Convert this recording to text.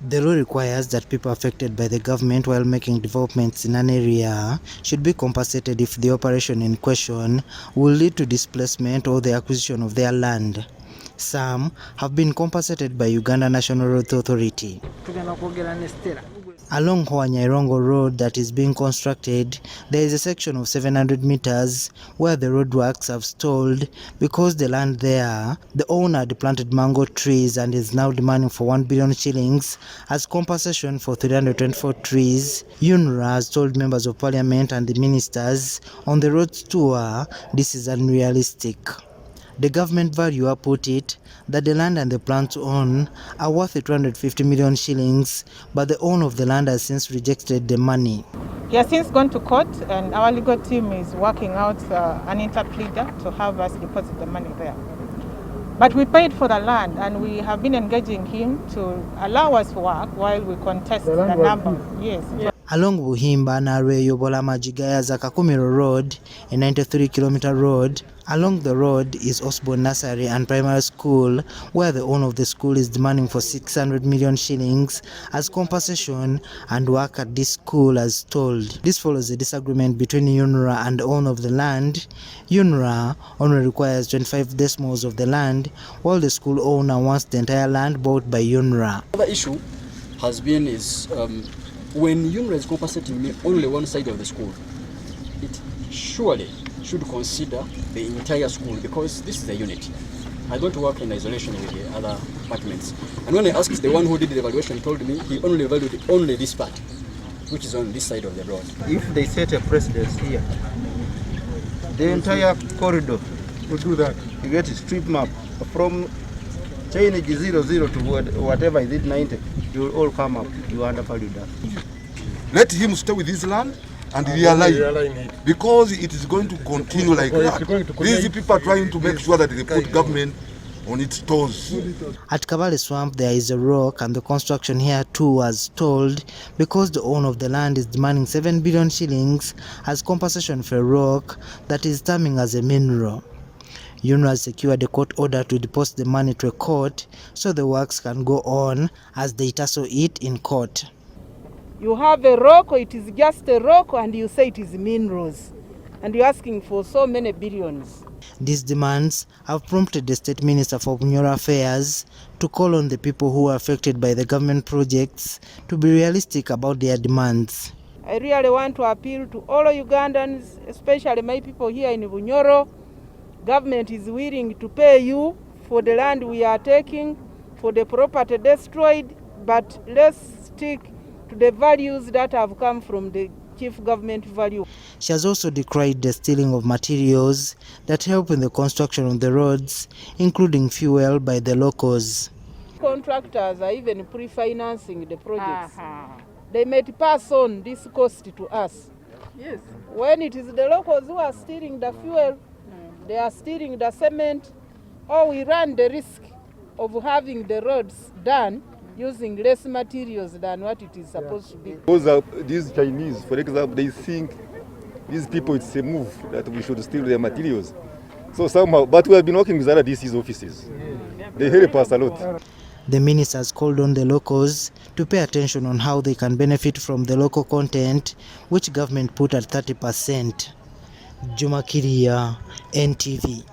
The law requires that people affected by the government while making developments in an area should be compensated if the operation in question will lead to displacement or the acquisition of their land. Some have been compensated by Uganda National Road Authority. Along Hoanyairongo Road that is being constructed, there is a section of 700 meters where the roadworks have stalled because the land there, the owner had planted mango trees and is now demanding for 1 billion shillings as compensation for 324 trees. UNRA has told members of parliament and the ministers on the roads tour this is unrealistic. The government valuer put it that the land and the plan to own are worth 250 million shillings, but the owner of the land has since rejected the money. He has since gone to court, and our legal team is working out an interpleader to have us deposit the money there. But we paid for the land, and we have been engaging him to allow us to work while we contest the number. Yes. Along Buhimba na Yobola Majigaya Zakakumiro Road, a 93-kilometer road, along the road is Osborne Nursery and Primary School, where the owner of the school is demanding for 600 million shillings as compensation, and work at this school has stalled. This follows a disagreement between UNRA and the owner of the land. UNRA only requires 25 decimals of the land, while the school owner wants the entire land bought by UNRA. Another issue has been when UNRA is compensating me only one side of the school, it surely should consider the entire school, because this is a unit. I don't work in isolation with the other departments. And when I asked, the one who did the evaluation told me he only valued only this part, which is on this side of the road. If they set a precedence here, the entire corridor will do that. You get a street map from chainage 00 to whatever is it 90. You will all come up. You undervalue that. Let him stay with his land and realign it, because it is going to continue like that. These people are trying to make sure that they put government on its toes. At Kabale Swamp there is a rock, and the construction here too was stalled because the owner of the land is demanding 7 billion shillings as compensation for a rock that is terming as a mineral. UNRA has secured a court order to deposit the money to a court so the works can go on as they tussle it in court. You have a rock, or it is just a rock, and you say it is minerals, and you're asking for so many billions. These demands have prompted the State Minister for Bunyoro Affairs to call on the people who are affected by the government projects to be realistic about their demands. I really want to appeal to all Ugandans, especially my people here in Bunyoro. Government is willing to pay you for the land we are taking, for the property destroyed, but let's stick to the values that have come from the chief government value. She has also decried the stealing of materials that help in the construction of the roads, including fuel, by the locals. Contractors are even pre-financing the projects. They might pass on this cost to us. Yes. When it is the locals who are stealing the fuel, they are stealing the cement, or we run the risk of having the roads done using less materials than what it is supposed to be. Because these Chinese, for example, they think these people, it's a move that we should steal their materials. So somehow, but we have been working with other DC's offices. They help us a lot. The minister has called on the locals to pay attention on how they can benefit from the local content, which government put at 30%. Juma Kiria, NTV.